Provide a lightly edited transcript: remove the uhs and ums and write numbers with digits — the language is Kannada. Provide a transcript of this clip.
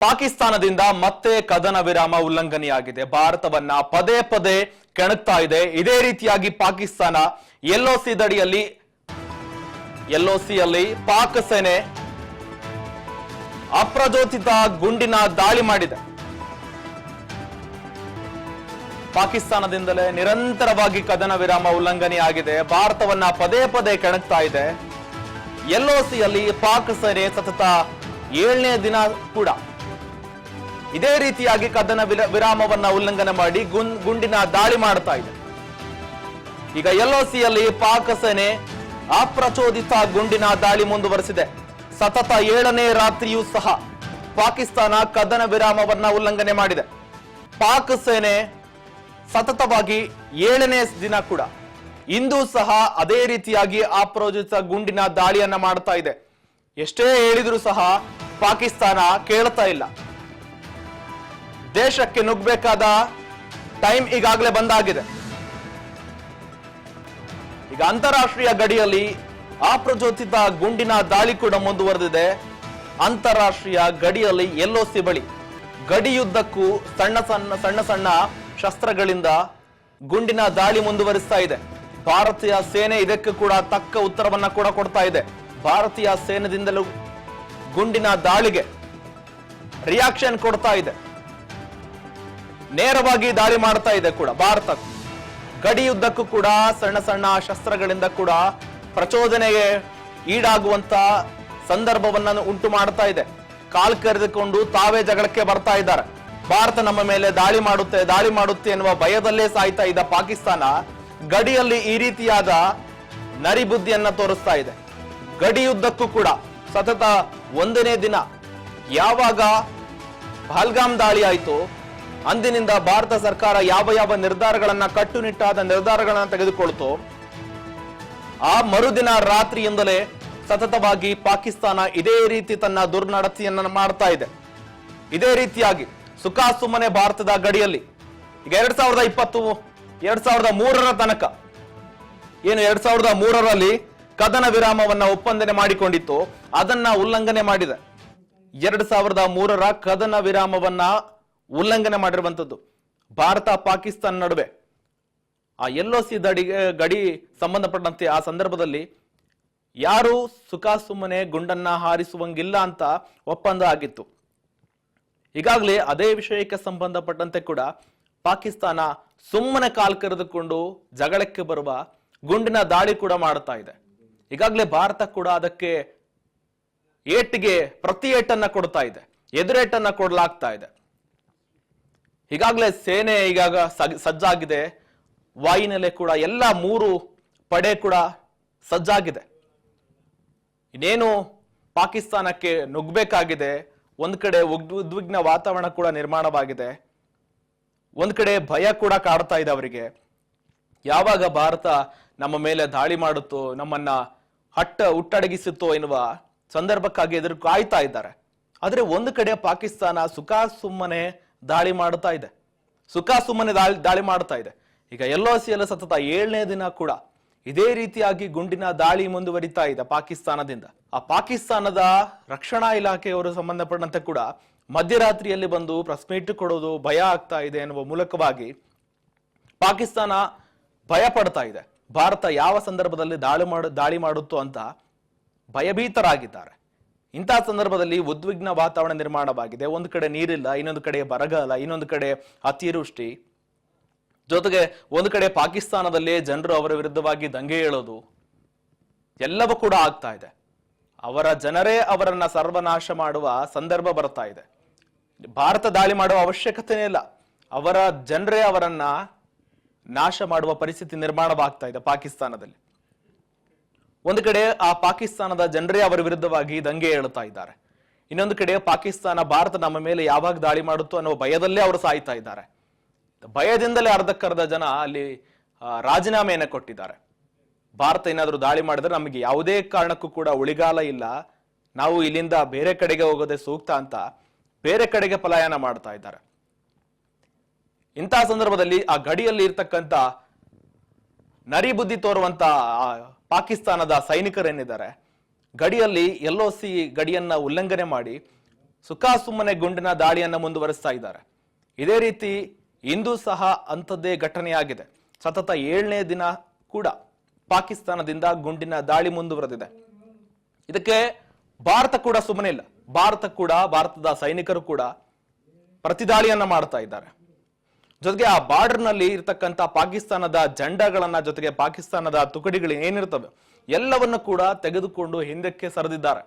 ಪಾಕಿಸ್ತಾನದಿಂದ ಮತ್ತೆ ಕದನ ವಿರಾಮ ಉಲ್ಲಂಘನೆಯಾಗಿದೆ. ಭಾರತವನ್ನ ಪದೇ ಪದೇ ಕೆಣಕ್ತಾ ಇದೆ. ಇದೇ ರೀತಿಯಾಗಿ ಪಾಕಿಸ್ತಾನ ಎಲ್ಒಸಿಯಲ್ಲಿ ಪಾಕ್ ಸೇನೆ ಅಪ್ರಚೋದಿತ ಗುಂಡಿನ ದಾಳಿ ಮಾಡಿದೆ. ಪಾಕಿಸ್ತಾನದಿಂದಲೇ ನಿರಂತರವಾಗಿ ಕದನ ವಿರಾಮ ಉಲ್ಲಂಘನೆಯಾಗಿದೆ. ಭಾರತವನ್ನ ಪದೇ ಪದೇ ಕೆಣಕ್ತಾ ಇದೆ. ಎಲ್ಒಸಿಯಲ್ಲಿ ಪಾಕ್ ಸೇನೆ ಸತತ 7ನೇ ದಿನ ಕೂಡ ಇದೇ ರೀತಿಯಾಗಿ ಕದನ ವಿರಾಮವನ್ನ ಉಲ್ಲಂಘನೆ ಮಾಡಿ ಗುಂಡಿನ ದಾಳಿ ಮಾಡ್ತಾ ಇದೆ. ಈಗ ಎಲ್ಒಸಿಯಲ್ಲಿ ಪಾಕ್ ಸೇನೆ ಅಪ್ರಚೋದಿತ ಗುಂಡಿನ ದಾಳಿ ಮುಂದುವರೆಸಿದೆ. ಸತತ 7ನೇ ರಾತ್ರಿಯೂ ಸಹ ಪಾಕಿಸ್ತಾನ ಕದನ ವಿರಾಮವನ್ನ ಉಲ್ಲಂಘನೆ ಮಾಡಿದೆ. ಪಾಕ್ ಸೇನೆ ಸತತವಾಗಿ 7ನೇ ದಿನ ಕೂಡ ಇಂದು ಸಹ ಅದೇ ರೀತಿಯಾಗಿ ಅಪ್ರಚೋದಿತ ಗುಂಡಿನ ದಾಳಿಯನ್ನ ಮಾಡ್ತಾ ಇದೆ. ಎಷ್ಟೇ ಹೇಳಿದ್ರು ಸಹ ಪಾಕಿಸ್ತಾನ ಕೇಳ್ತಾ ಇಲ್ಲ. ದೇಶಕ್ಕೆ ನುಗ್ಗಬೇಕಾದ ಟೈಮ್ ಈಗಾಗಲೇ ಬಂದಾಗಿದೆ. ಈಗ ಅಂತಾರಾಷ್ಟ್ರೀಯ ಗಡಿಯಲ್ಲಿ ಅಪ್ರಚೋದಿತ ಗುಂಡಿನ ದಾಳಿ ಕೂಡ ಮುಂದುವರೆದಿದೆ. ಅಂತಾರಾಷ್ಟ್ರೀಯ ಗಡಿಯಲ್ಲಿ ಎಲ್ಒಸಿ ಬಳಿ ಗಡಿಯುದ್ದಕ್ಕೂ ಸಣ್ಣ ಸಣ್ಣ ಶಸ್ತ್ರಗಳಿಂದ ಗುಂಡಿನ ದಾಳಿ ಮುಂದುವರಿಸ್ತಾ ಇದೆ. ಭಾರತೀಯ ಸೇನೆ ಇದಕ್ಕೆ ಕೂಡ ತಕ್ಕ ಉತ್ತರವನ್ನ ಕೂಡ ಕೊಡ್ತಾ ಇದೆ. ಭಾರತೀಯ ಸೇನೆಯಿಂದಲೂ ಗುಂಡಿನ ದಾಳಿಗೆ ರಿಯಾಕ್ಷನ್ ಕೊಡ್ತಾ ಇದೆ. ನೇರವಾಗಿ ದಾಳಿ ಮಾಡ್ತಾ ಇದೆ ಕೂಡ ಭಾರತ. ಗಡಿಯುದ್ದಕ್ಕೂ ಕೂಡ ಸಣ್ಣ ಶಸ್ತ್ರಗಳಿಂದ ಕೂಡ ಪ್ರಚೋದನೆಗೆ ಈಡಾಗುವಂತ ಸಂದರ್ಭವನ್ನ ಉಂಟು ಮಾಡ್ತಾ ಇದೆ. ಕಾಲ್ ಕರೆದುಕೊಂಡು ತಾವೇ ಜಗಳಕ್ಕೆ ಬರ್ತಾ ಇದ್ದಾರೆ. ಭಾರತ ನಮ್ಮ ಮೇಲೆ ದಾಳಿ ಮಾಡುತ್ತೆ ಎನ್ನುವ ಭಯದಲ್ಲೇ ಸಾಯ್ತಾ ಇದ್ದ ಪಾಕಿಸ್ತಾನ ಗಡಿಯಲ್ಲಿ ಈ ರೀತಿಯಾದ ನರಿಬುದ್ಧಿಯನ್ನ ತೋರಿಸ್ತಾ ಇದೆ. ಗಡಿಯುದ್ದಕ್ಕೂ ಕೂಡ ಸತತ 1ನೇ ದಿನ ಯಾವಾಗ ಪಹಲ್ಗಾಮ್ ದಾಳಿ ಆಯಿತು ಅಂದಿನಿಂದ ಭಾರತ ಸರ್ಕಾರ ಯಾವ ನಿರ್ಧಾರಗಳನ್ನ ಕಟ್ಟುನಿಟ್ಟಾದ ನಿರ್ಧಾರಗಳನ್ನ ತೆಗೆದುಕೊಳ್ತು, ಆ ಮರುದಿನ ರಾತ್ರಿಯಿಂದಲೇ ಸತತವಾಗಿ ಪಾಕಿಸ್ತಾನ ಇದೇ ರೀತಿ ತನ್ನ ದುರ್ನಡತೆಯನ್ನ ಮಾಡ್ತಾ ಇದೆ. ಇದೇ ರೀತಿಯಾಗಿ ಸುಖಾಸುಮ್ಮನೆ ಭಾರತದ ಗಡಿಯಲ್ಲಿ ಈಗ 2003ರ ತನಕ ಏನು 2003ರಲ್ಲಿ ಕದನ ವಿರಾಮವನ್ನ ಒಪ್ಪಂದನೆ ಮಾಡಿಕೊಂಡಿತ್ತು, ಅದನ್ನ ಉಲ್ಲಂಘನೆ ಮಾಡಿದೆ. 2003ರ ಕದನ ವಿರಾಮವನ್ನ ಉಲ್ಲಂಘನೆ ಮಾಡಿರುವಂತದ್ದು ಭಾರತ ಪಾಕಿಸ್ತಾನ ನಡುವೆ. ಆ ಎಲ್ಒಸಿ ಗಡಿ ಸಂಬಂಧಪಟ್ಟಂತೆ ಆ ಸಂದರ್ಭದಲ್ಲಿ ಯಾರು ಸುಖಾಸುಮ್ಮನೆ ಗುಂಡನ್ನ ಹಾರಿಸುವಂಗಿಲ್ಲ ಅಂತ ಒಪ್ಪಂದ ಆಗಿತ್ತು. ಈಗಾಗಲೇ ಅದೇ ವಿಷಯಕ್ಕೆ ಸಂಬಂಧಪಟ್ಟಂತೆ ಕೂಡ ಪಾಕಿಸ್ತಾನ ಸುಮ್ಮನೆ ಕಾಲ್ ಕರೆದುಕೊಂಡು ಜಗಳಕ್ಕೆ ಬರುವ ಗುಂಡಿನ ದಾಳಿ ಕೂಡ ಮಾಡ್ತಾ ಇದೆ. ಈಗಾಗಲೇ ಭಾರತ ಕೂಡ ಅದಕ್ಕೆ ಪ್ರತಿ ಏಟನ್ನ ಕೊಡ್ತಾ ಇದೆ, ಎದುರೇಟನ್ನ ಕೊಡಲಾಗ್ತಾ ಇದೆ. ಈಗಾಗಲೇ ಸೇನೆ ಸಜ್ಜಾಗಿದೆ. ವಾಯುನೆಲೆ ಕೂಡ ಎಲ್ಲ 3 ಪಡೆ ಕೂಡ ಸಜ್ಜಾಗಿದೆ. ಇನ್ನೇನು ಪಾಕಿಸ್ತಾನಕ್ಕೆ ನುಗ್ಗಬೇಕಾಗಿದೆ. ಒಂದ್ ಕಡೆ ಉದ್ವಿಗ್ನ ವಾತಾವರಣ ಕೂಡ ನಿರ್ಮಾಣವಾಗಿದೆ. ಒಂದ್ ಕಡೆ ಭಯ ಕೂಡ ಕಾಡ್ತಾ ಇದೆ ಅವರಿಗೆ. ಯಾವಾಗ ಭಾರತ ನಮ್ಮ ಮೇಲೆ ದಾಳಿ ಮಾಡುತ್ತೋ, ನಮ್ಮನ್ನ ಹುಟ್ಟಡಗಿಸುತ್ತೋ ಎನ್ನುವ ಸಂದರ್ಭಕ್ಕಾಗಿ ಎದುರು ಕಾಯ್ತಾ ಇದ್ದಾರೆ. ಆದ್ರೆ ಒಂದು ಕಡೆ ಪಾಕಿಸ್ತಾನ ಸುಮ್ಮನೆ ದಾಳಿ ಮಾಡ್ತಾ ಇದೆ. ದಾಳಿ ಮಾಡ್ತಾ ಇದೆ. ಈಗ ಎಲ್ಒಸಿಯಲ್ಲಿ ಸತತ 7ನೇ ದಿನ ಕೂಡ ಇದೇ ರೀತಿಯಾಗಿ ಗುಂಡಿನ ದಾಳಿ ಮುಂದುವರಿತಾ ಇದೆ ಪಾಕಿಸ್ತಾನದಿಂದ. ಆ ಪಾಕಿಸ್ತಾನದ ರಕ್ಷಣಾ ಇಲಾಖೆಯವರು ಸಂಬಂಧಪಟ್ಟಂತೆ ಕೂಡ ಮಧ್ಯರಾತ್ರಿಯಲ್ಲಿ ಬಂದು ಪ್ರೆಸ್ ಮೀಟ್ ಕೊಡೋದು ಭಯ ಆಗ್ತಾ ಇದೆ ಎನ್ನುವ ಮೂಲಕವಾಗಿ ಪಾಕಿಸ್ತಾನ ಭಯ ಪಡ್ತಾ ಇದೆ. ಭಾರತ ಯಾವ ಸಂದರ್ಭದಲ್ಲಿ ದಾಳಿ ಮಾಡುತ್ತೋ ಅಂತ ಭಯಭೀತರಾಗಿದ್ದಾರೆ. ಇಂತಹ ಸಂದರ್ಭದಲ್ಲಿ ಉದ್ವಿಗ್ನ ವಾತಾವರಣ ನಿರ್ಮಾಣವಾಗಿದೆ. ಒಂದು ಕಡೆ ನೀರಿಲ್ಲ, ಇನ್ನೊಂದು ಕಡೆ ಬರಗಾಲ, ಇನ್ನೊಂದು ಕಡೆ ಅತಿವೃಷ್ಟಿ, ಜೊತೆಗೆ ಒಂದು ಕಡೆ ಪಾಕಿಸ್ತಾನದಲ್ಲಿ ಜನರು ಅವರ ವಿರುದ್ಧವಾಗಿ ದಂಗೆ ಏಳೋದು ಎಲ್ಲವೂ ಕೂಡ ಆಗ್ತಾ ಇದೆ. ಅವರ ಜನರೇ ಅವರನ್ನ ಸರ್ವನಾಶ ಮಾಡುವ ಸಂದರ್ಭ ಬರ್ತಾ ಇದೆ. ಭಾರತ ದಾಳಿ ಮಾಡುವ ಅವಶ್ಯಕತೆನೇ ಇಲ್ಲ, ಅವರ ಜನರೇ ಅವರನ್ನ ನಾಶ ಮಾಡುವ ಪರಿಸ್ಥಿತಿ ನಿರ್ಮಾಣವಾಗ್ತಾ ಇದೆ ಪಾಕಿಸ್ತಾನದಲ್ಲಿ. ಒಂದು ಕಡೆ ಆ ಪಾಕಿಸ್ತಾನದ ಜನರೇ ಅವರ ವಿರುದ್ಧವಾಗಿ ದಂಗೆ ಏಳುತ್ತಾ ಇದ್ದಾರೆ. ಇನ್ನೊಂದು ಕಡೆ ಪಾಕಿಸ್ತಾನ ಭಾರತ ನಮ್ಮ ಮೇಲೆ ಯಾವಾಗ ದಾಳಿ ಮಾಡುತ್ತೋ ಅನ್ನೋ ಭಯದಲ್ಲೇ ಅವರು ಸಾಯ್ತಾ ಇದ್ದಾರೆ. ಭಯದಿಂದಲೇ ಅರ್ಧಕ್ಕರ್ಧ ಜನ ಅಲ್ಲಿ ರಾಜೀನಾಮೆಯನ್ನು ಕೊಟ್ಟಿದ್ದಾರೆ. ಭಾರತ ಏನಾದರೂ ದಾಳಿ ಮಾಡಿದ್ರೆ ನಮಗೆ ಯಾವುದೇ ಕಾರಣಕ್ಕೂ ಕೂಡ ಉಳಿಗಾಲ ಇಲ್ಲ, ನಾವು ಇಲ್ಲಿಂದ ಬೇರೆ ಕಡೆಗೆ ಹೋಗೋದೇ ಸೂಕ್ತ ಅಂತ ಬೇರೆ ಕಡೆಗೆ ಪಲಾಯನ ಮಾಡ್ತಾ ಇದ್ದಾರೆ. ಇಂತಹ ಸಂದರ್ಭದಲ್ಲಿ ಆ ಗಡಿಯಲ್ಲಿ ಇರ್ತಕ್ಕಂಥ ನರಿಬುದ್ಧಿ ತೋರುವಂತ ಪಾಕಿಸ್ತಾನದ ಸೈನಿಕರೇನಿದ್ದಾರೆ, ಗಡಿಯಲ್ಲಿ ಎಲ್ಒಸಿ ಗಡಿಯನ್ನ ಉಲ್ಲಂಘನೆ ಮಾಡಿ ಸುಖಾಸುಮ್ಮನೆ ಗುಂಡಿನ ದಾಳಿಯನ್ನ ಮುಂದುವರಿಸ್ತಾ ಇದ್ದಾರೆ. ಇದೇ ರೀತಿ ಇಂದು ಸಹ ಅಂಥದ್ದೇ ಘಟನೆಯಾಗಿದೆ. ಸತತ 7ನೇ ದಿನ ಕೂಡ ಪಾಕಿಸ್ತಾನದಿಂದ ಗುಂಡಿನ ದಾಳಿ ಮುಂದುವರೆದಿದೆ. ಇದಕ್ಕೆ ಭಾರತ ಕೂಡ ಸುಮ್ಮನೆ ಇಲ್ಲ. ಭಾರತದ ಸೈನಿಕರು ಕೂಡ ಪ್ರತಿದಾಳಿಯನ್ನ ಮಾಡ್ತಾ ಇದ್ದಾರೆ. ಜೊತೆಗೆ ಆ ಬಾರ್ಡರ್ ನಲ್ಲಿ ಇರ್ತಕ್ಕಂಥ ಪಾಕಿಸ್ತಾನದ ಜೆಂಡಾಗಳನ್ನ, ಜೊತೆಗೆ ಪಾಕಿಸ್ತಾನದ ತುಕಡಿಗಳು ಏನಿರ್ತವೆ ಎಲ್ಲವನ್ನು ಕೂಡ ತೆಗೆದುಕೊಂಡು ಹಿಂದಕ್ಕೆ ಸರಿದಿದ್ದಾರೆ.